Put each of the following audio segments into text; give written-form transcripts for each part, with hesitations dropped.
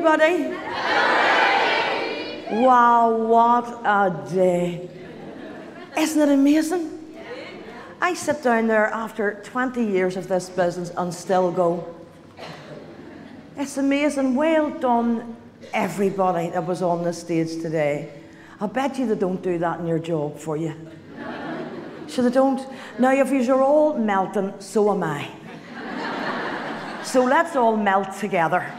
everybody. Wow, what a day. Isn't it amazing? I sit down there after 20 years of this business and still go, it's amazing. Well done, everybody that was on the stage today. I bet you they don't do that in your job for you. So they don't. Now, if you're all melting, so am I. So let's all melt together.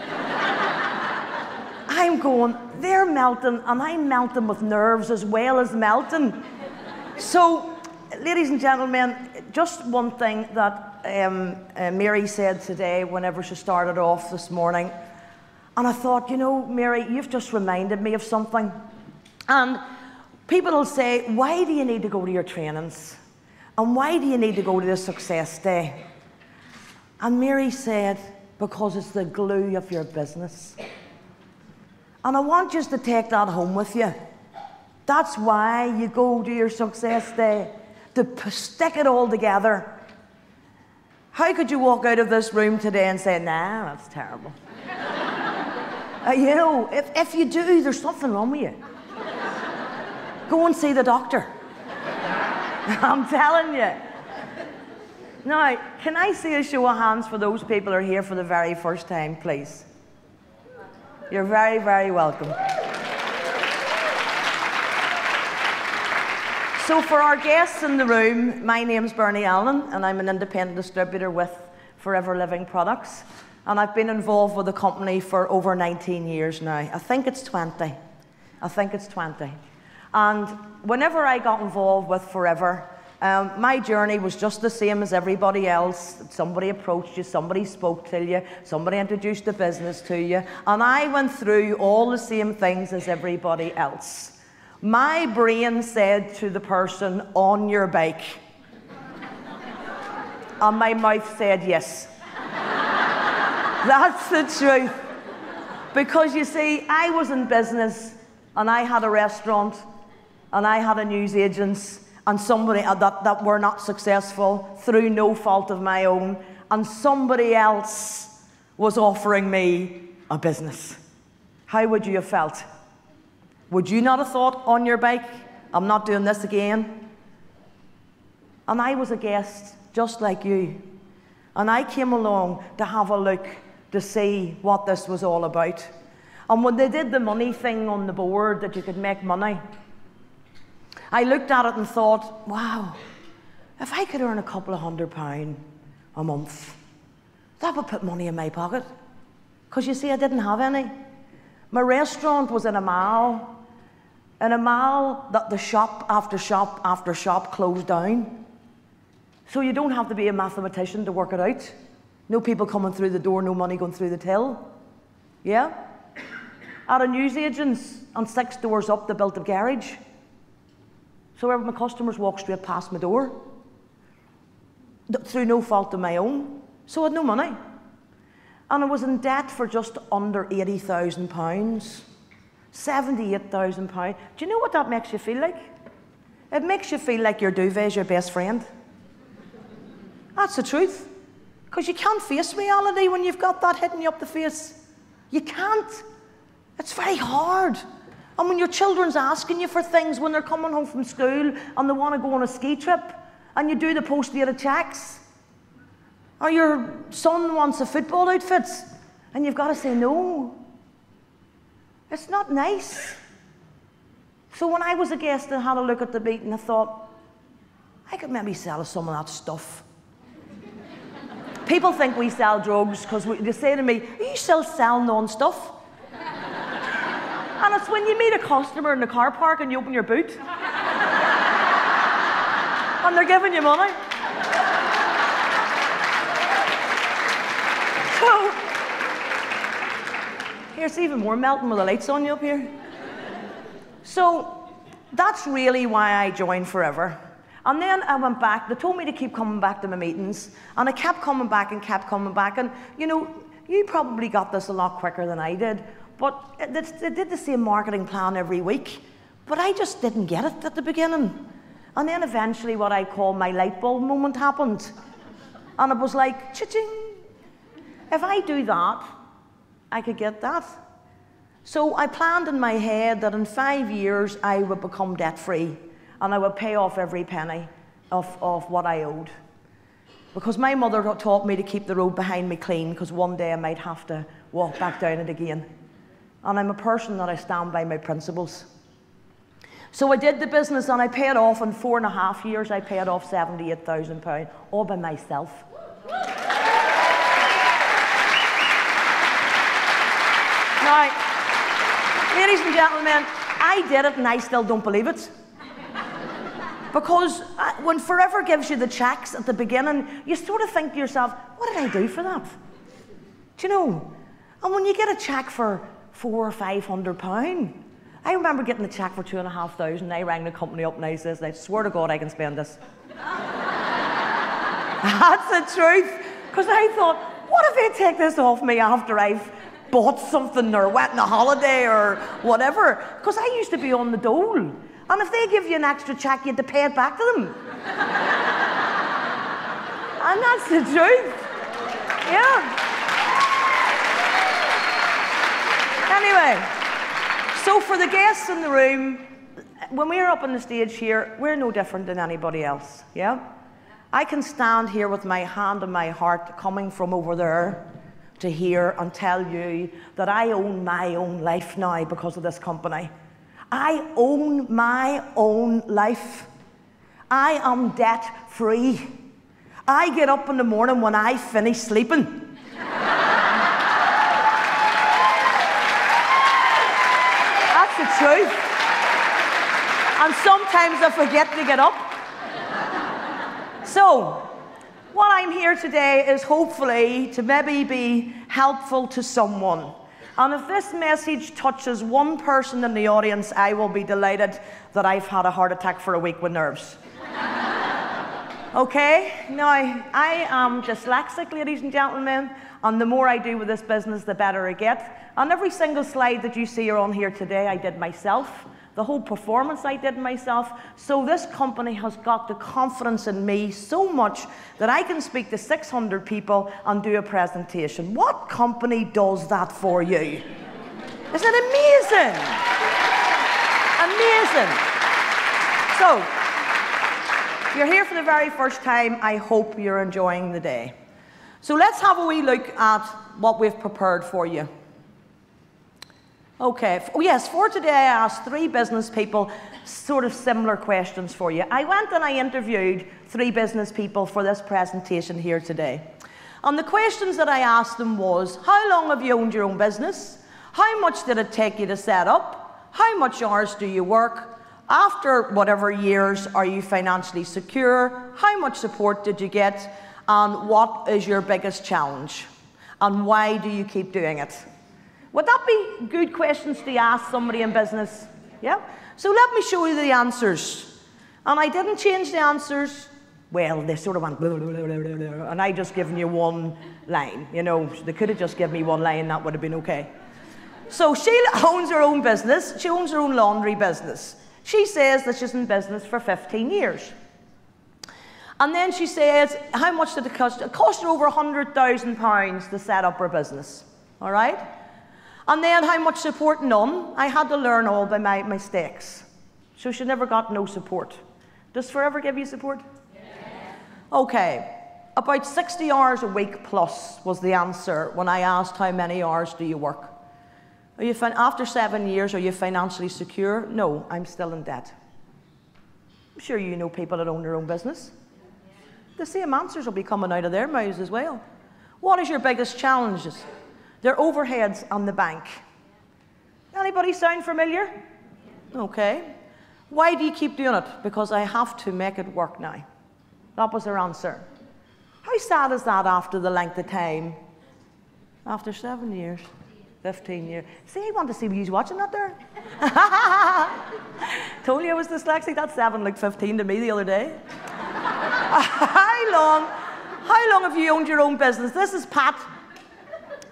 I'm going, they're melting, and I'm melting with nerves as well as melting. So, ladies and gentlemen, just one thing that Mary said today whenever she started off this morning. And I thought, you know, Mary, you've just reminded me of something. And people will say, why do you need to go to your trainings? And why do you need to go to the Success Day? And Mary said, because it's the glue of your business. And I want you to take that home with you. That's why you go to your Success Day, to stick it all together. How could you walk out of this room today and say, nah, that's terrible? You know, if you do, there's something wrong with you. Go and see the doctor. I'm telling you. Now, can I see a show of hands for those people who are here for the very first time, please? You're very, very welcome. So for our guests in the room, my name's Bernie Allen, and I'm an independent distributor with Forever Living Products. And I've been involved with the company for over 19 years now. I think it's 20. I think it's 20. And whenever I got involved with Forever, my journey was just the same as everybody else. Somebody approached you, somebody spoke to you, somebody introduced the business to you, and I went through all the same things as everybody else. My brain said to the person, on your bike. And my mouth said yes. That's the truth. Because you see, I was in business, and I had a restaurant, and I had a newsagent, and somebody that were not successful through no fault of my own, and somebody else was offering me a business. How would you have felt? Would you not have thought, on your bike, I'm not doing this again? And I was a guest just like you, and I came along to have a look to see what this was all about. And when they did the money thing on the board, that you could make money, I looked at it and thought, wow, if I could earn a couple of £100 a month, that would put money in my pocket. Because you see, I didn't have any. My restaurant was in a mall that the shop after shop after shop closed down. So you don't have to be a mathematician to work it out. No people coming through the door, no money going through the till. Yeah? At a newsagent's, and 6 doors up, they built a garage. So my customers walk straight past my door, through no fault of my own. So I had no money. And I was in debt for just under £80,000. £78,000. Do you know what that makes you feel like? It makes you feel like your duvet is your best friend. That's the truth. Because you can't face reality when you've got that hitting you up the face. You can't. It's very hard. And when your children's asking you for things when they're coming home from school and they want to go on a ski trip, and you do the post-dated checks, or your son wants a football outfit, and you've got to say no. It's not nice. So when I was a guest and had a look at the meeting, I thought, I could maybe sell some of that stuff. People think we sell drugs because they say to me, are you still selling on stuff? And it's when you meet a customer in the car park and you open your boot and they're giving you money. So, here's even more melting with the lights on you up here. So, that's really why I joined Forever. And then I went back. They told me to keep coming back to my meetings, and I kept coming back and kept coming back. And, you know, you probably got this a lot quicker than I did. But they did the same marketing plan every week. But I just didn't get it at the beginning. And then eventually what I call my light bulb moment happened. And it was like, cha-ching. If I do that, I could get that. So I planned in my head that in 5 years I would become debt-free and I would pay off every penny of what I owed. Because my mother taught me to keep the road behind me clean, because one day I might have to walk back down it again. And I'm a person that I stand by my principles. So I did the business and I paid off in 4.5 years. I paid off £78,000 all by myself. Now, ladies and gentlemen, I did it and I still don't believe it. Because when Forever gives you the checks at the beginning, you sort of think to yourself, what did I do for that? Do you know? And when you get a check for £400 or £500, I remember getting a check for £2,500, and I rang the company up and I says, I swear to God I can spend this. That's the truth. Because I thought, what if they take this off me after I've bought something or went on a holiday or whatever? Because I used to be on the dole. And if they give you an extra check, you have to pay it back to them. And that's the truth. Yeah. Anyway, so for the guests in the room, when we're up on the stage here, we're no different than anybody else, yeah? I can stand here with my hand on my heart coming from over there to here and tell you that I own my own life now because of this company. I own my own life. I am debt-free. I get up in the morning when I finish sleeping. That's the truth. And sometimes I forget to get up. So, what I'm here today is hopefully to maybe be helpful to someone. And if this message touches one person in the audience, I will be delighted that I've had a heart attack for a week with nerves. Okay? Now, I am dyslexic, ladies and gentlemen, and the more I do with this business, the better I get. And every single slide that you see on here today, I did myself. The whole performance I did myself. So this company has got the confidence in me so much that I can speak to 600 people and do a presentation. What company does that for you? Isn't it amazing? Amazing. So, if you're here for the very first time, I hope you're enjoying the day. So let's have a wee look at what we've prepared for you. Okay, oh yes, for today I asked 3 business people sort of similar questions for you. I went and I interviewed 3 business people for this presentation here today. And the questions that I asked them was, how long have you owned your own business? How much did it take you to set up? How much hours do you work? After whatever years are you financially secure? How much support did you get? And what is your biggest challenge? And why do you keep doing it? Would that be good questions to ask somebody in business? Yeah? So let me show you the answers. And I didn't change the answers. Well, they sort of went blah, blah, blah, blah, blah, and I just given you one line. You know, they could have just given me one line, that would have been okay. So she owns her own business. She owns her own laundry business. She says that she's in business for 15 years. And then she says, how much did it cost? It cost her over £100,000 to set up her business. All right? And then how much support? None. I had to learn all by my mistakes. So she never got no support. Does Forever give you support? Yeah. Okay. About 60 hours a week plus was the answer when I asked how many hours do you work. Are you after 7 years, are you financially secure? No, I'm still in debt. I'm sure you know people that own their own business. The same answers will be coming out of their mouths as well. What is your biggest challenges? Their overheads on the bank. Anybody sound familiar? Okay. Why do you keep doing it? Because I have to make it work now. That was their answer. How sad is that after the length of time? After 7 years, 15 years. See, I want to see you watching that there. Told you I was dyslexic. That 7 looked 15 to me the other day. How long have you owned your own business? This is Pat.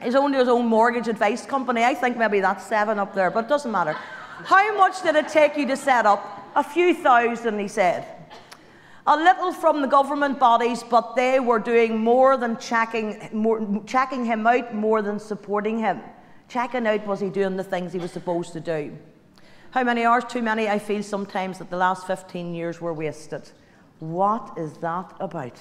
He's owned his own mortgage advice company. I think maybe that's 7 up there, but it doesn't matter. How much did it take you to set up? A few thousand, he said. A little from the government bodies, but they were doing more than checking him out, more than supporting him. checking out, was he doing the things he was supposed to do? How many hours? Too many. I feel sometimes that the last 15 years were wasted. What is that about?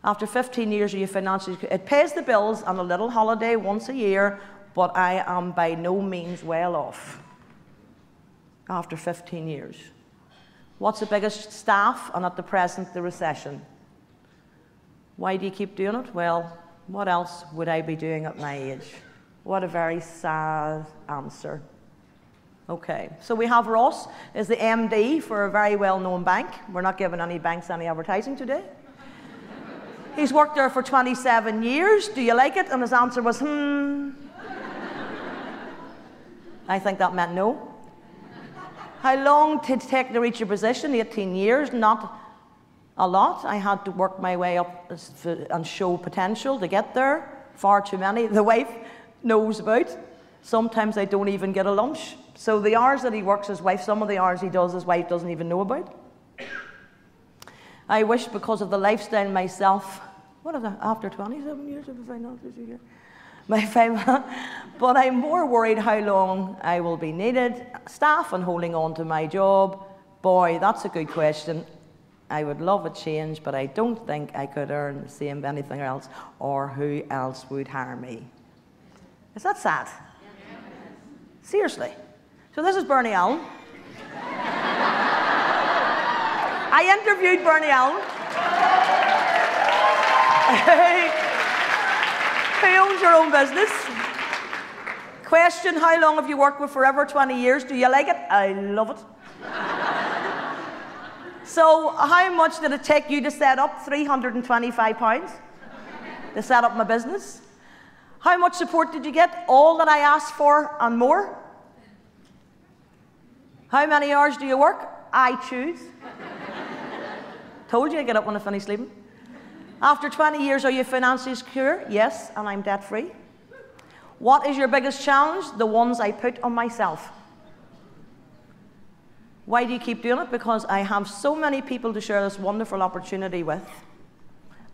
After 15 years, are you financially... It pays the bills and a little holiday once a year, but I am by no means well off after 15 years. What's the biggest? Staff, and at the present, the recession. Why do you keep doing it? Well, what else would I be doing at my age? What a very sad answer. Okay, so we have Ross is the MD for a very well-known bank. We're not giving any banks any advertising today. He's worked there for 27 years. Do you like it? And his answer was, I think that meant no. How long did it take to reach your position? 18 years, not a lot. I had to work my way up and show potential to get there. Far too many. The wife knows about. Sometimes I don't even get a lunch. So the hours that he works, his wife, some of the hours he does, his wife doesn't even know about. I wish, because of the lifestyle myself, what is that, after 27 years of the finances here? My family, but I'm more worried how long I will be needed, staff, and holding on to my job. Boy, that's a good question. I would love a change, but I don't think I could earn the same anything else, or who else would hire me. Is that sad? Yes. Seriously. So this is Bernie Allen. I interviewed Bernie Allen. Who owns your own business? Question, how long have you worked with? Forever, 20 years. Do you like it? I love it. So how much did it take you to set up? £325 to set up my business. How much support did you get? All that I asked for and more. How many hours do you work? I choose. Told you I get up when I finish sleeping. After 20 years, are you financially secure? Yes, and I'm debt-free. What is your biggest challenge? The ones I put on myself. Why do you keep doing it? Because I have so many people to share this wonderful opportunity with,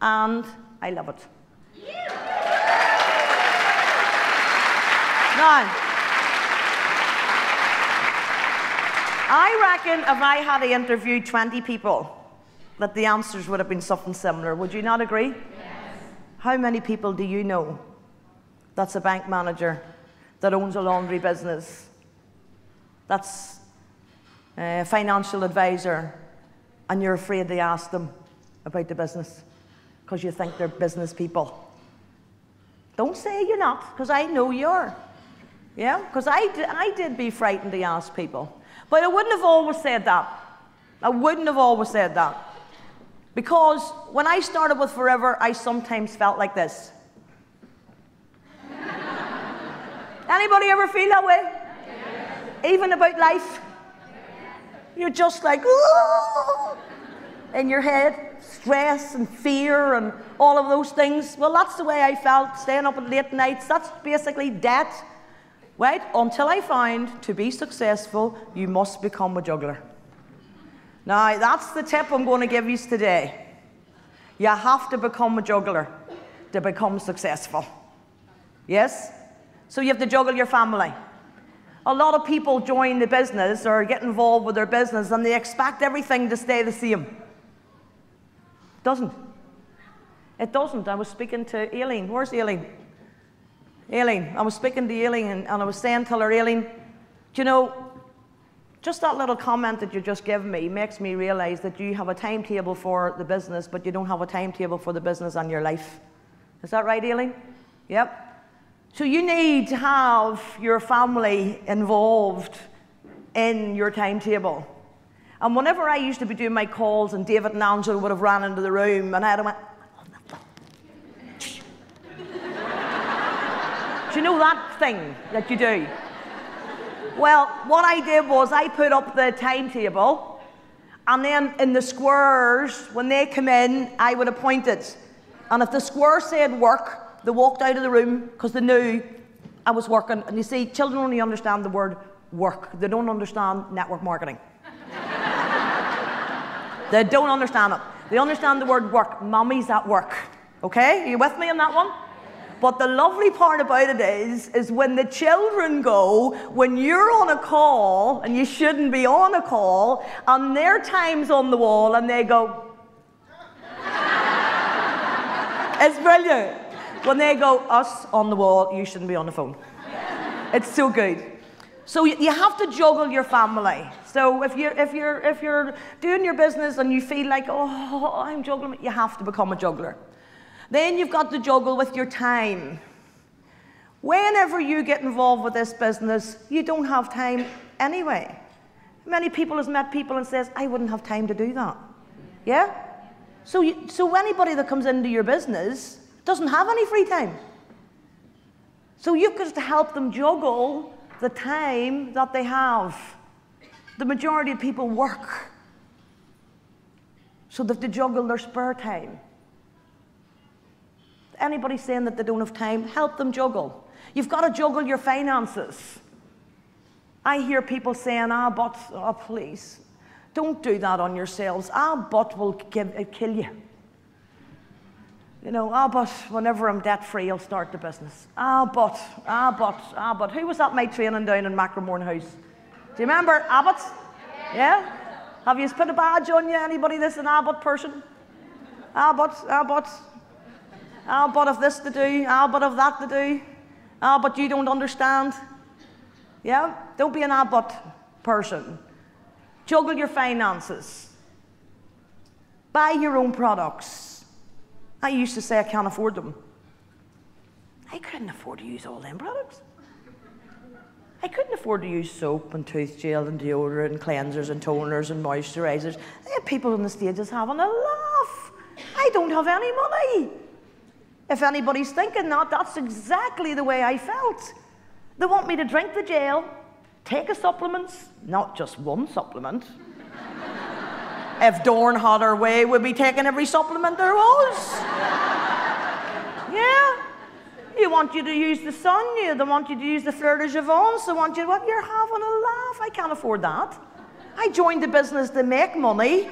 and I love it. Now, I reckon if I had interviewed 20 people, that the answers would have been something similar. Would you not agree? Yes. How many people do you know that's a bank manager, that owns a laundry business, that's a financial advisor, and you're afraid to ask them about the business because you think they're business people? Don't say you're not, because I know you are. Yeah, because I did be frightened to ask people. But I wouldn't have always said that. I wouldn't have always said that. Because when I started with Forever, I sometimes felt like this. Anybody ever feel that way? Yes. Even about life? You're just like, ooh, in your head, stress and fear and all of those things. Well, that's the way I felt, staying up at late nights. That's basically debt, right? Until I found, to be successful, you must become a juggler. Now, that's the tip I'm going to give you today. You have to become a juggler to become successful. Yes? So you have to juggle your family. A lot of people join the business or get involved with their business and they expect everything to stay the same. It doesn't. It doesn't. I was speaking to Aileen. Where's Aileen? Aileen. I was speaking to Aileen and I was saying to her, Aileen, do you know, just that little comment that you just gave me makes me realize that you have a timetable for the business, but you don't have a timetable for the business and your life. Is that right, Aileen? Yep. So you need to have your family involved in your timetable. And whenever I used to be doing my calls and David and Angela would have ran into the room and I'd have went, do you know that thing that you do? Well, what I did was I put up the timetable, and then in the squares, when they come in, I would appoint it. And if the square said work, they walked out of the room because they knew I was working. And you see, children only understand the word work. They don't understand network marketing. They don't understand it. They understand the word work. Mommy's at work. Okay? Are you with me on that one? But the lovely part about it is when the children go, when you're on a call, and you shouldn't be on a call, and their time's on the wall, and they go, it's brilliant. When they go, us on the wall, you shouldn't be on the phone. It's so good. So you have to juggle your family. So if you're doing your business and you feel like, oh, I'm juggling, you have to become a juggler. Then you've got to juggle with your time. Whenever you get involved with this business, you don't have time anyway. Many people has met people and says, I wouldn't have time to do that. Yeah? So anybody that comes into your business doesn't have any free time. So you've got to help them juggle the time that they have. The majority of people work so that they juggle their spare time. Anybody saying that they don't have time, help them juggle. You've got to juggle your finances. I hear people saying, but, oh, please, don't do that on yourselves. But will kill you. You know, but whenever I'm debt-free, I'll start the business. But. Who was that mate training down in Macramorn House? Do you remember Abbott? Yeah? Have you put a badge on you? Anybody that's an Abbott person? But of this to do, but of that to do. But you don't understand. Yeah? Don't be an Abbott person. Juggle your finances. Buy your own products. I used to say I can't afford them. I couldn't afford to use all them products. I couldn't afford to use soap and tooth gel and deodorant and cleansers and toners and moisturizers. I had people on the stages having a laugh. I don't have any money. If anybody's thinking that, that's exactly the way I felt. They want me to drink the gel, take a supplement, not just one supplement. If Dorn had her way, we'd be taking every supplement there was. Yeah. They want you to use the sun, they want you to use the Fleur de Jouvence, they want you to, what? You're having a laugh. I can't afford that. I joined the business to make money,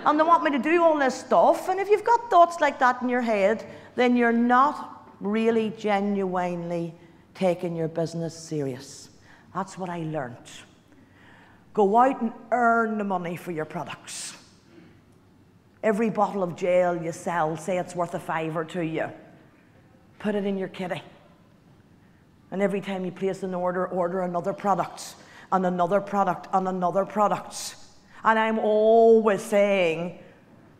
and they want me to do all this stuff, and if you've got thoughts like that in your head, then you're not really genuinely taking your business serious. That's what I learned. Go out and earn the money for your products. Every bottle of gel you sell, say it's worth $5 to you. Put it in your kitty. And every time you place an order, order another product, and another product, and another product. And I'm always saying,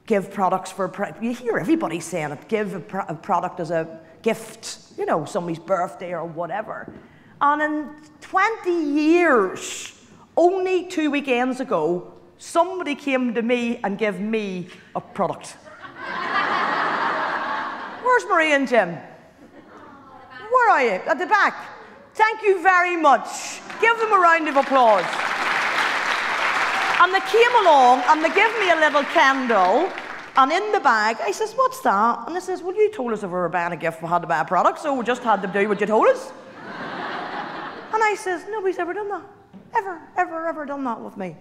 give products for, you hear everybody saying it, give a product as a gift, you know, somebody's birthday or whatever. And in 20 years, only 2 weekends ago, somebody came to me and gave me a product. Where's Maria and Jim? Where are you? At the back. Thank you very much. Give them a round of applause. And they came along and they gave me a little candle, and in the bag, I says, what's that? And they says, well, you told us if we were buying a gift, we had to buy a product, so we just had to do what you told us. And I says, nobody's ever done that. Ever done that with me.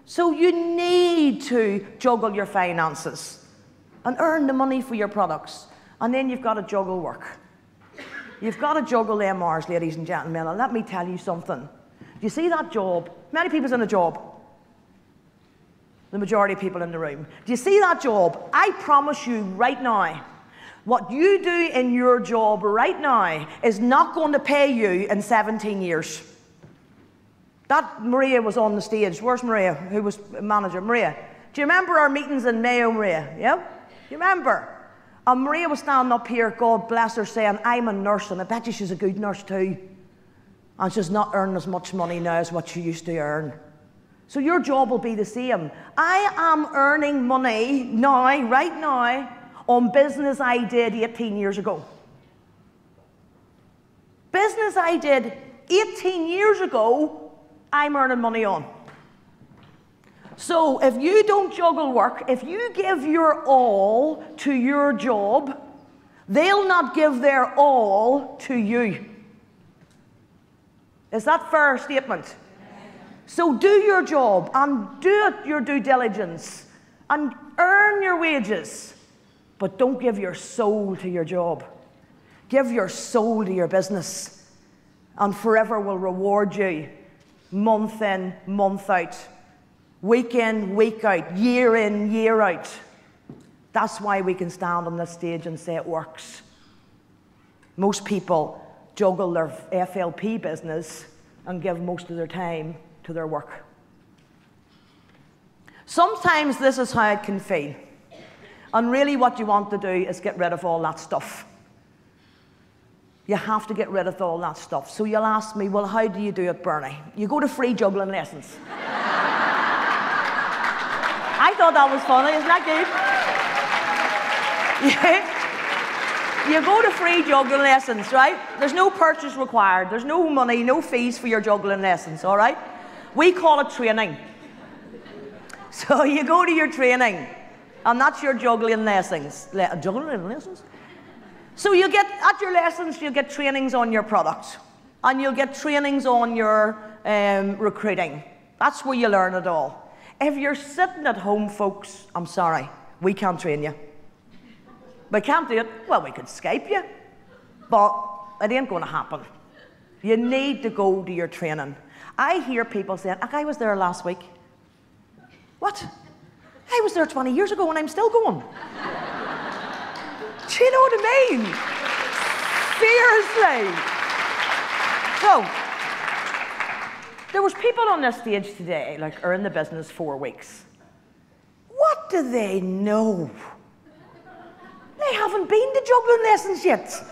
So you need to juggle your finances and earn the money for your products. And then you've got to juggle work. You've got to juggle them hours, ladies and gentlemen. And let me tell you something. Do you see that job? Many people's in a job. The majority of people in the room. Do you see that job? I promise you right now, what you do in your job right now is not going to pay you in 17 years. That Maria was on the stage. Where's Maria, who was manager? Maria, do you remember our meetings in Mayo, Maria? Yeah? You remember? And Maria was standing up here, God bless her, saying, I'm a nurse, and I bet you she's a good nurse too. And she's not earning as much money now as what she used to earn. So your job will be the same. I am earning money now, right now, on business I did 18 years ago. Business I did 18 years ago, I'm earning money on. So if you don't juggle work, if you give your all to your job, they'll not give their all to you. Is that a fair statement? So do your job and do your due diligence and earn your wages, but don't give your soul to your job. Give your soul to your business, and forever will reward you, month in, month out, week in, week out, year in, year out. That's why we can stand on this stage and say it works. Most people juggle their FLP business and give most of their time to their work. Sometimes this is how it can feel. And really what you want to do is get rid of all that stuff. You have to get rid of all that stuff. So you'll ask me, well, how do you do it, Bernie? You go to free juggling lessons. I thought that was funny, isn't that good? You go to free juggling lessons, right? There's no purchase required. There's no money, no fees for your juggling lessons, all right? We call it training. So you go to your training, and that's your juggling lessons. Juggling lessons? So you get, at your lessons, you'll get trainings on your product, and you'll get trainings on your recruiting. That's where you learn it all. If you're sitting at home, folks, I'm sorry, we can't train you. We can't do it. Well, we could Skype you, but it ain't going to happen. You need to go to your training. I hear people saying, I was there last week. What? I was there 20 years ago and I'm still going. Do you know what I mean? Seriously. So, there was people on this stage today, like, are in the business 4 weeks. What do they know? They haven't been to juggling lessons yet.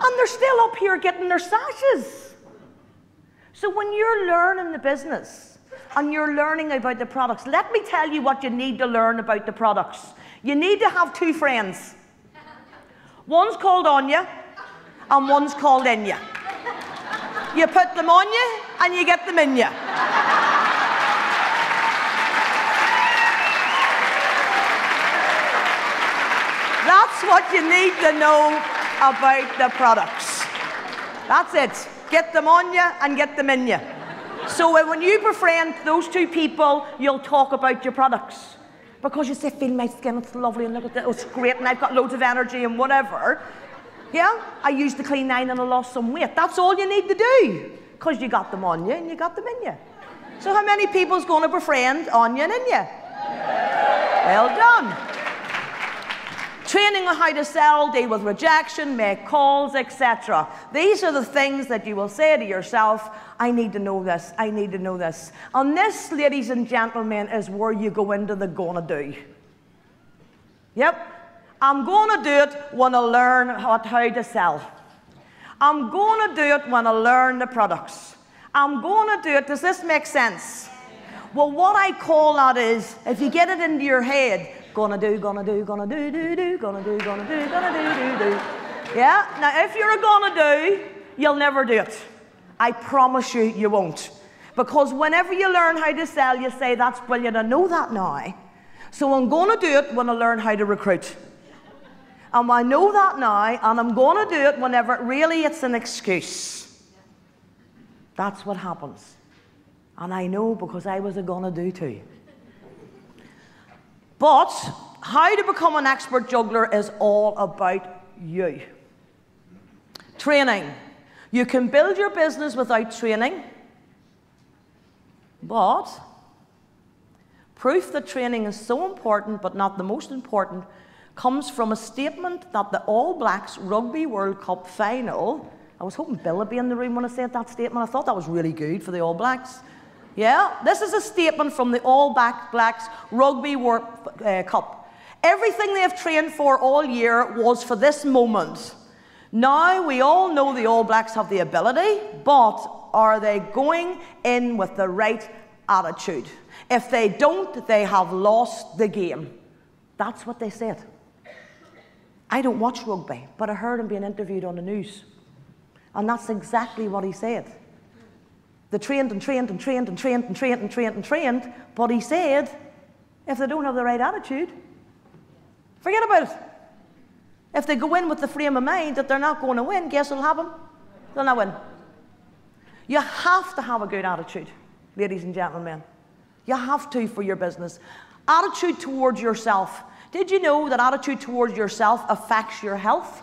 And they're still up here getting their sashes. So when you're learning the business and you're learning about the products, let me tell you what you need to learn about the products. You need to have 2 friends. One's called Anya and one's called Inya. You put them on you and you get them in you. That's what you need to know about the products. That's it. Get them on you and get them in you. So when you befriend those 2 people, you'll talk about your products. Because you say, feel my skin, it's lovely, and look at that, it's great, and I've got loads of energy and whatever. Yeah? I used the Clean 9 and I lost some weight. That's all you need to do. Because you got them on you and you got them in you. So how many people's going to befriend on you and in you? Well done. Training on how to sell, deal with rejection, make calls, etc. These are the things that you will say to yourself, I need to know this, I need to know this. And this, ladies and gentlemen, is where you go into the gonna do. Yep. I'm gonna do it when I learn how to sell. I'm gonna do it when I learn the products. I'm gonna do it, does this make sense? Well, what I call that is, if you get it into your head, gonna do, gonna do, gonna do, do, do, gonna do, gonna do, gonna do, do, do. Yeah? Now, if you're a gonna do, you'll never do it. I promise you, you won't. Because whenever you learn how to sell, you say, that's brilliant, I know that now. So I'm gonna do it when I learn how to recruit. And I know that now, and I'm gonna do it whenever really it's an excuse. That's what happens. And I know because I was a gonna do too. But how to become an expert juggler is all about you. Training. You can build your business without training, but proof that training is so important, but not the most important, comes from a statement that the All Blacks Rugby World Cup final, I was hoping Bill would be in the room when I said that statement. I thought that was really good for the All Blacks. Yeah, this is a statement from the All Blacks Rugby World Cup. Everything they have trained for all year was for this moment. Now we all know the All Blacks have the ability, but are they going in with the right attitude? If they don't, they have lost the game. That's what they said. I don't watch rugby, but I heard him being interviewed on the news. And that's exactly what he said. They trained and trained and trained and trained and trained and trained and trained, but he said, if they don't have the right attitude, forget about it. If they go in with the frame of mind that they're not going to win, guess what'll happen? They'll not win. You have to have a good attitude, ladies and gentlemen. You have to for your business. Attitude towards yourself. Did you know that attitude towards yourself affects your health?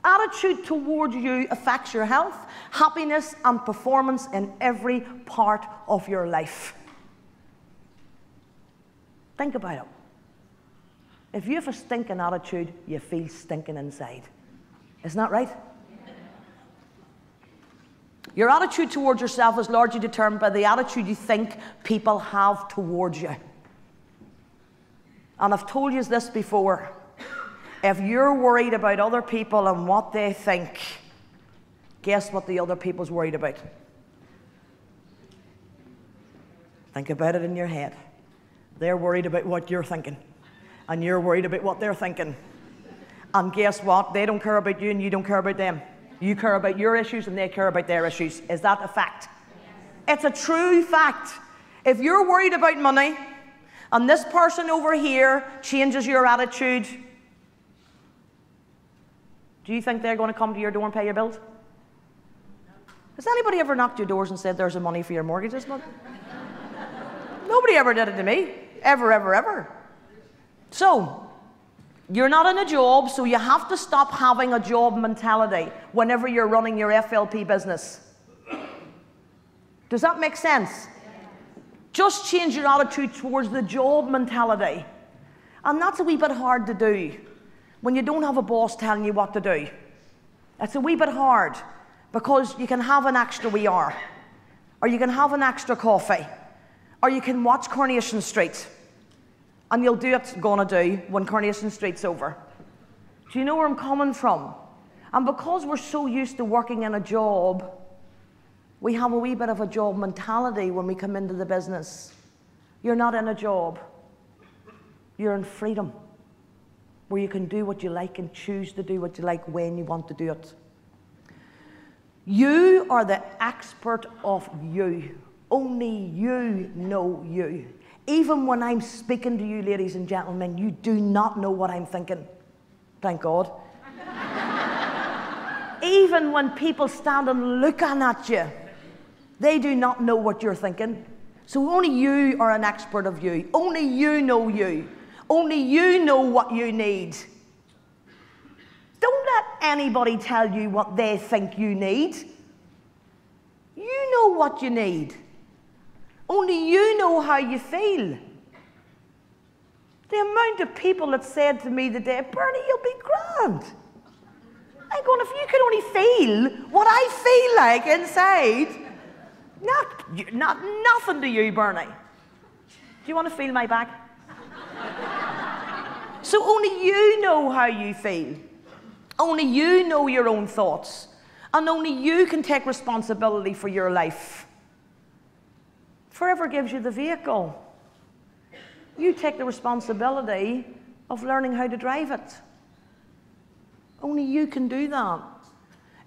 Attitude towards you affects your health, happiness, and performance in every part of your life. Think about it. If you have a stinking attitude, you feel stinking inside. Isn't that right? Your attitude towards yourself is largely determined by the attitude you think people have towards you. And I've told you this before. If you're worried about other people and what they think, guess what the other people's worried about? Think about it in your head. They're worried about what you're thinking. And you're worried about what they're thinking. And guess what? They don't care about you and you don't care about them. You care about your issues and they care about their issues. Is that a fact? Yes. It's a true fact. If you're worried about money and this person over here changes your attitude, do you think they're going to come to your door and pay your bills? Has anybody ever knocked your doors and said there's the money for your mortgage this month? Nobody ever did it to me. Ever, ever, ever. So, you're not in a job, so you have to stop having a job mentality whenever you're running your FLP business. Does that make sense? Just change your attitude towards the job mentality. And that's a wee bit hard to do when you don't have a boss telling you what to do. It's a wee bit hard because you can have an extra wee hour, or you can have an extra coffee, or you can watch Coronation Street, and you'll do what gonna do when Coronation Street's over. Do you know where I'm coming from? And because we're so used to working in a job, we have a wee bit of a job mentality when we come into the business. You're not in a job. You're in freedom, where you can do what you like and choose to do what you like when you want to do it. You are the expert of you. Only you know you. Even when I'm speaking to you, ladies and gentlemen, you do not know what I'm thinking. Thank God. Even when people stand and looking at you, they do not know what you're thinking. So only you are an expert of you. Only you know you. Only you know what you need. Don't let anybody tell you what they think you need. You know what you need. Only you know how you feel. The amount of people that said to me today, Bernie, you'll be grand. I'm going, if you could only feel what I feel like inside, nothing to you, Bernie. Do you want to feel my back? So only you know how you feel. Only you know your own thoughts. And only you can take responsibility for your life. Forever gives you the vehicle. You take the responsibility of learning how to drive it. Only you can do that.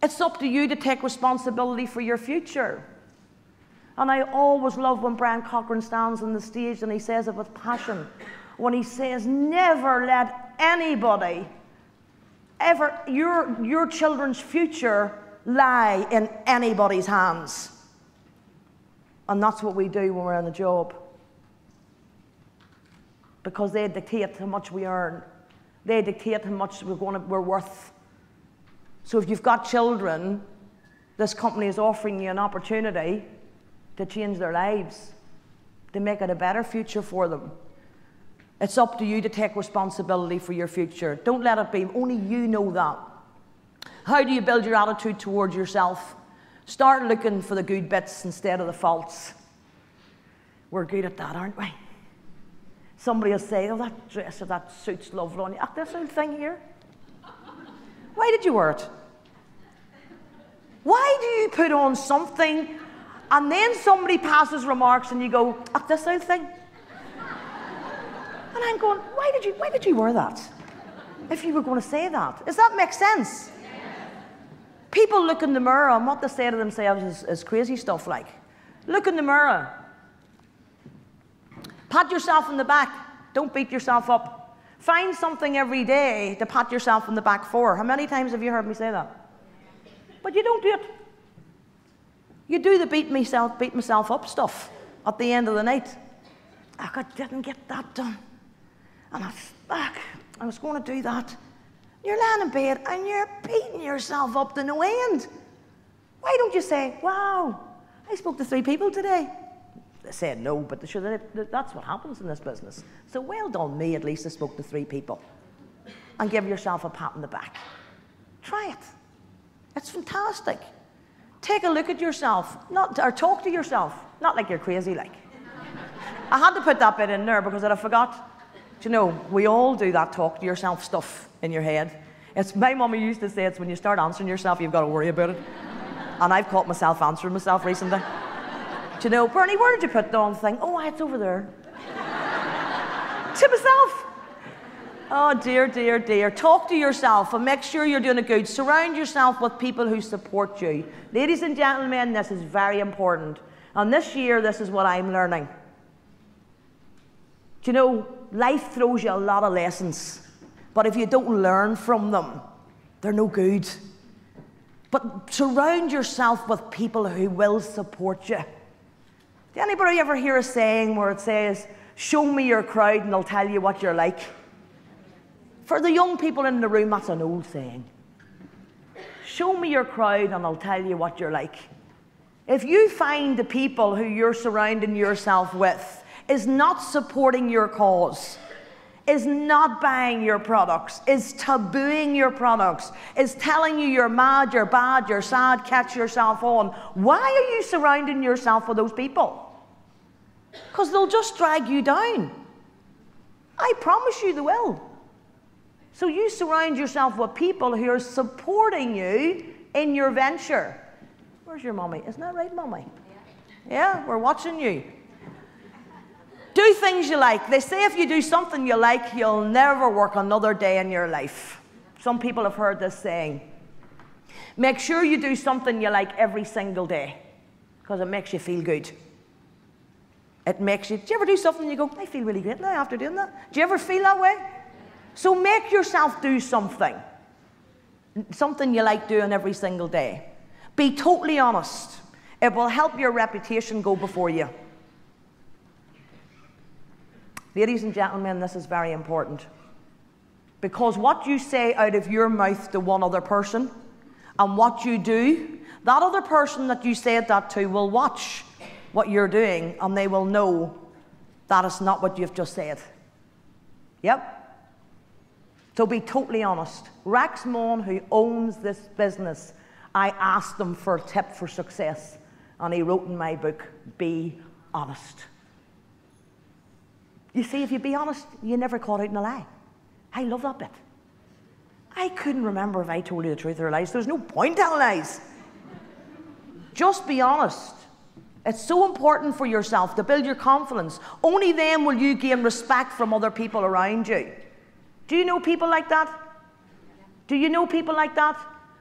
It's up to you to take responsibility for your future. And I always love when Brian Cochran stands on the stage and he says it with passion. When he says, never let anybody, ever, your children's future lie in anybody's hands. And that's what we do when we're in a job. Because they dictate how much we earn. They dictate how much we're worth. So if you've got children, this company is offering you an opportunity to change their lives, to make it a better future for them. It's up to you to take responsibility for your future. Don't let it be, only you know that. How do you build your attitude towards yourself? Start looking for the good bits instead of the faults. We're good at that, aren't we? Somebody will say, oh, that dress or that suit's lovely on you. Ah, this old thing here. Why did you wear it? Why do you put on something and then somebody passes remarks and you go, ah, this old thing? And I'm going, why did you wear that? If you were going to say that. Does that make sense? People look in the mirror and what they say to themselves is crazy stuff like. Look in the mirror. Pat yourself on the back. Don't beat yourself up. Find something every day to pat yourself on the back for. How many times have you heard me say that? But you don't do it. You do the beat myself up stuff at the end of the night. I didn't get that done. And I was going to do that. You're lying in bed and you're beating yourself up to no end. Why don't you say, wow, I spoke to 3 people today? They said no, but that's what happens in this business. So well done me, at least I spoke to 3 people. And give yourself a pat on the back. Try it. It's fantastic. Take a look at yourself, or talk to yourself, not like you're crazy like. I had to put that bit in there because I forgot. Do you know, we all do that talk to yourself stuff in your head. My mummy used to say it's when you start answering yourself, you've got to worry about it. And I've caught myself answering myself recently. Do you know, Bernie, where did you put the wrong thing? Oh, it's over there. To myself. Oh, dear, dear, dear. Talk to yourself and make sure you're doing it good. Surround yourself with people who support you. Ladies and gentlemen, this is very important. And this year, this is what I'm learning. Do you know, life throws you a lot of lessons. But if you don't learn from them, they're no good. But surround yourself with people who will support you. Did anybody ever hear a saying where it says, show me your crowd and I'll tell you what you're like? For the young people in the room, that's an old saying. Show me your crowd and I'll tell you what you're like. If you find the people who you're surrounding yourself with is not supporting your cause, is not buying your products, is tabooing your products, is telling you you're mad, you're bad, you're sad, catch yourself on, why are you surrounding yourself with those people? Because they'll just drag you down. I promise you they will. So you surround yourself with people who are supporting you in your venture. Where's your mummy? Isn't that right, mummy? Yeah, we're watching you. Do things you like. They say if you do something you like, you'll never work another day in your life. Some people have heard this saying. Make sure you do something you like every single day, because it makes you feel good. It makes you, do you ever do something and you go, I feel really great now after doing that? Do you ever feel that way? So make yourself do something you like doing every single day. Be totally honest. It will help your reputation go before you. Ladies and gentlemen, this is very important. Because what you say out of your mouth to one other person and what you do, that other person that you said that to will watch what you're doing and they will know that is not what you've just said. Yep. So be totally honest. Rex Mon, who owns this business, I asked him for a tip for success, and he wrote in my book, be honest. You see, if you be honest, you never caught out in a lie. I love that bit. I couldn't remember if I told you the truth or lies. There's no point telling lies. Just be honest. It's so important for yourself to build your confidence. Only then will you gain respect from other people around you. Do you know people like that? Do you know people like that?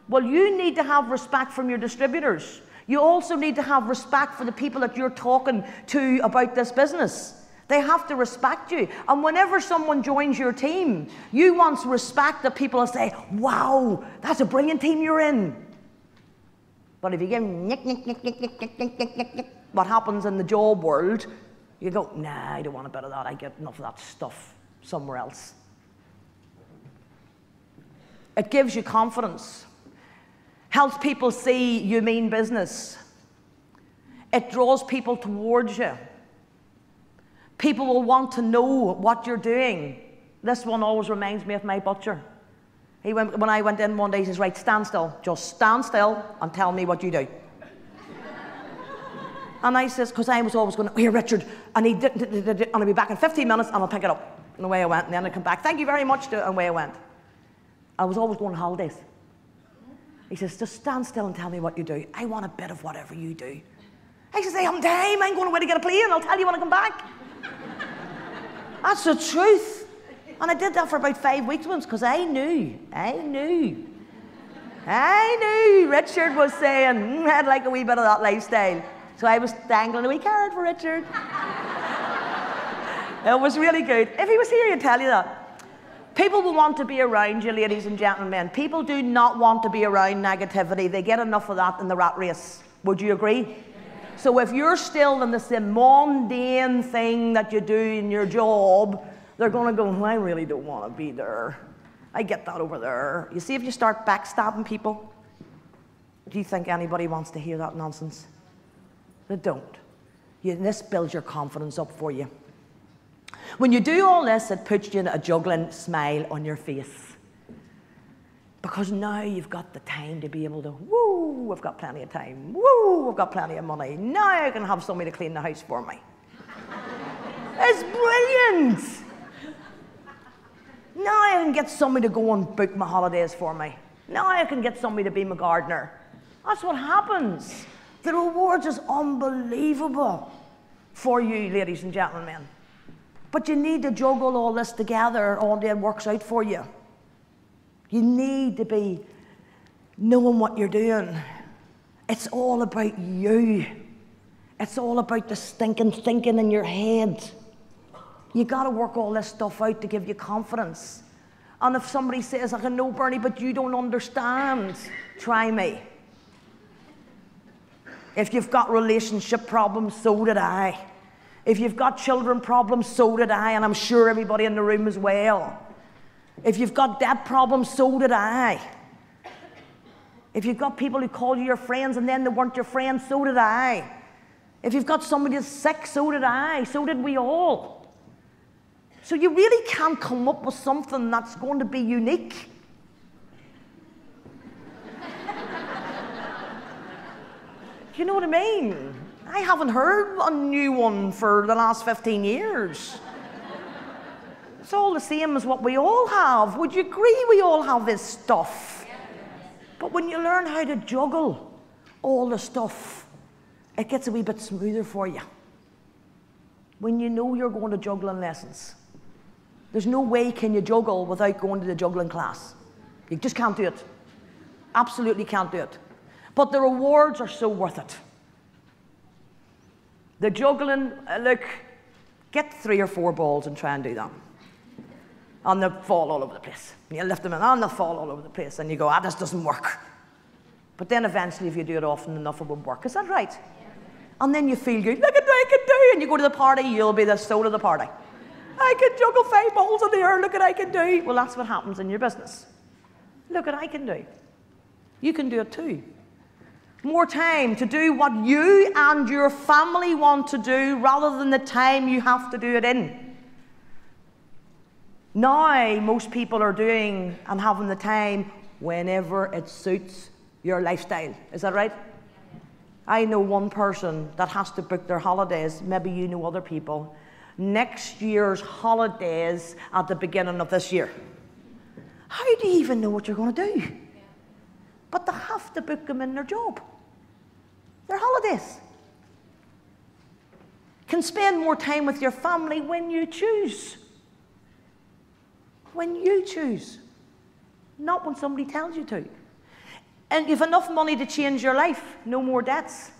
Well, you need to have respect from your distributors. You also need to have respect for the people that you're talking to about this business. They have to respect you. And whenever someone joins your team, you want respect that people will say, wow, that's a brilliant team you're in. But if you give nick, what happens in the job world, you go, nah, I don't want a bit of that. I get enough of that stuff somewhere else. It gives you confidence. Helps people see you mean business. It draws people towards you. People will want to know what you're doing. This one always reminds me of my butcher. When I went in one day, he says, right, stand still. Just stand still and tell me what you do. And I says, because I was always going, here, Richard, and I'll be back in 15 minutes and I'll pick it up. And away I went, and then I'd come back. Thank you very much, and away I went. I was always going on holidays. He says, just stand still and tell me what you do. I want a bit of whatever you do. I says, I haven't time. I'm going away to get a plane. I'll tell you when I come back. That's the truth. And I did that for about 5 weeks once because I knew Richard was saying, I'd like a wee bit of that lifestyle. So I was dangling a wee card for Richard. It was really good. If he was here, he'd tell you that. People will want to be around you, ladies and gentlemen. People do not want to be around negativity. They get enough of that in the rat race. Would you agree? Yeah. So if you're still in the same mundane thing that you do in your job, they're going to go, I really don't want to be there. I get that over there. You see, if you start backstabbing people, do you think anybody wants to hear that nonsense? They don't. This builds your confidence up for you. When you do all this, it puts you in a juggling smile on your face. Because now you've got the time to be able to, woo, I've got plenty of time. Woo, I've got plenty of money. Now I can have somebody to clean the house for me. It's brilliant. Now I can get somebody to go and book my holidays for me. Now I can get somebody to be my gardener. That's what happens. The rewards is unbelievable for you, ladies and gentlemen. But you need to juggle all this together all day it works out for you. You need to be knowing what you're doing. It's all about you. It's all about the stinking thinking in your head. You got to work all this stuff out to give you confidence. And if somebody says, I know, Bernie, but you don't understand, try me. If you've got relationship problems, so did I. If you've got children problems, so did I, and I'm sure everybody in the room as well. If you've got debt problems, so did I. If you've got people who call you your friends and then they weren't your friends, so did I. If you've got somebody that's sick, so did I. So did we all. So you really can't come up with something that's going to be unique. Do you know what I mean? I haven't heard a new one for the last 15 years. It's all the same as what we all have. Would you agree we all have this stuff? But when you learn how to juggle all the stuff, it gets a wee bit smoother for you. When you know you're going to juggling lessons, there's no way can you juggle without going to the juggling class. You just can't do it. Absolutely can't do it. But the rewards are so worth it. The juggling, look, get 3 or 4 balls and try and do that. And they'll fall all over the place. You lift them in and they'll fall all over the place. And you go, this doesn't work. But then eventually, if you do it often enough, it will work. Is that right? And then you feel good. Look at what I can do. And you go to the party, you'll be the soul of the party. I can juggle 5 balls in the air. Look at what I can do. Well, that's what happens in your business. Look what I can do. You can do it too. More time to do what you and your family want to do rather than the time you have to do it in. Now, most people are doing and having the time whenever it suits your lifestyle. Is that right? I know one person that has to book their holidays. Maybe you know other people. Next year's holidays at the beginning of this year. How do you even know what you're going to do? But they have to book them in their job. Their holidays. Can spend more time with your family when you choose. When you choose. Not when somebody tells you to. And you've enough money to change your life. No more debts.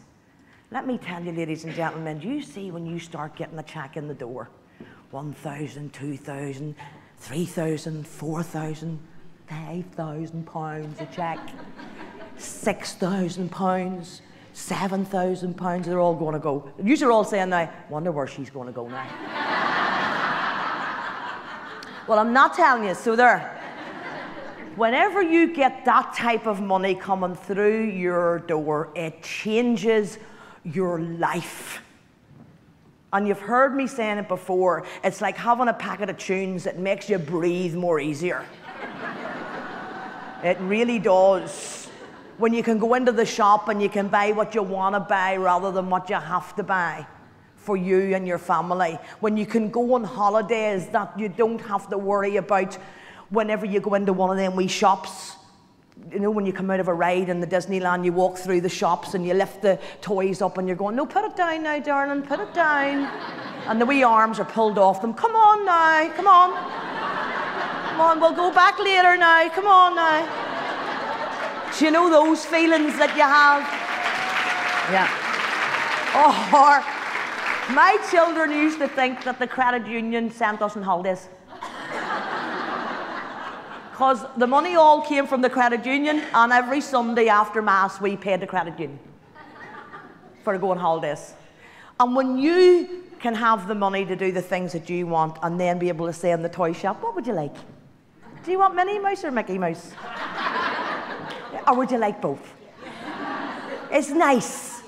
Let me tell you, ladies and gentlemen, you see when you start getting a check in the door, 1,000, 2,000, 3,000, 4,000, 5,000 pounds a check, 6,000 pounds, 7,000 pounds, they're all going to go. You're all saying now, wonder where she's going to go now. Well, I'm not telling you, so there. Whenever you get that type of money coming through your door, it changes your life. And you've heard me saying it before, it's like having a packet of tunes that makes you breathe more easier. It really does. When you can go into the shop and you can buy what you want to buy rather than what you have to buy for you and your family. When you can go on holidays that you don't have to worry about whenever you go into one of them wee shops. You know, when you come out of a ride in the Disneyland, you walk through the shops and you lift the toys up and you're going, no, put it down now, darling, put it down. And the wee arms are pulled off them. Come on now, come on. Come on, we'll go back later now, come on now. Do you know those feelings that you have? Yeah. Or my children used to think that the credit union sent us on holidays. Because the money all came from the credit union, and every Sunday after Mass we paid the credit union for to go on holidays. And when you can have the money to do the things that you want and then be able to say in the toy shop, what would you like? Do you want Minnie Mouse or Mickey Mouse? Or would you like both? It's nice.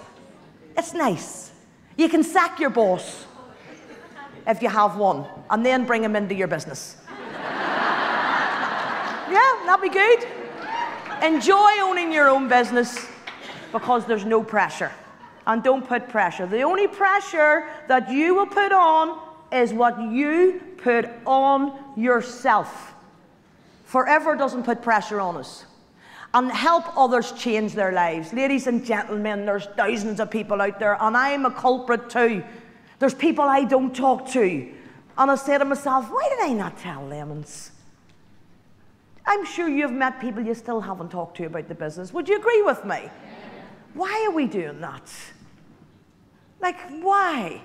It's nice. You can sack your boss if you have one, and then bring him into your business. Yeah, that'd be good. Enjoy owning your own business because there's no pressure. And don't put pressure. The only pressure that you will put on is what you put on yourself. Forever doesn't put pressure on us. And help others change their lives. Ladies and gentlemen, there's thousands of people out there, and I'm a culprit too. There's people I don't talk to. And I say to myself, why did I not tell Lemons? I'm sure you've met people you still haven't talked to about the business. Would you agree with me? Why are we doing that? Like, why?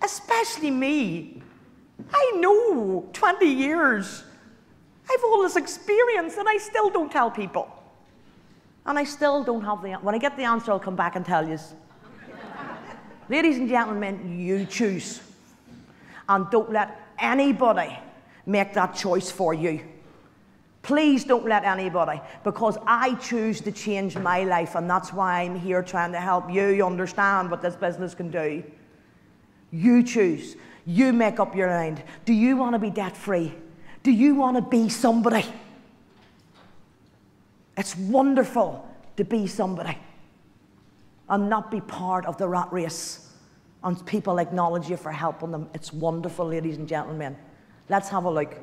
Especially me. I know 20 years. I've all this experience, and I still don't tell people. And I still don't have the answer. When I get the answer, I'll come back and tell you. Ladies and gentlemen, you choose. And don't let anybody make that choice for you. Please don't let anybody, because I choose to change my life, and that's why I'm here trying to help you understand what this business can do. You choose. You make up your mind. Do you want to be debt-free? Do you want to be somebody? It's wonderful to be somebody and not be part of the rat race and people acknowledge you for helping them. It's wonderful, ladies and gentlemen. Let's have a look.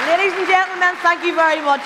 Ladies and gentlemen, thank you very much.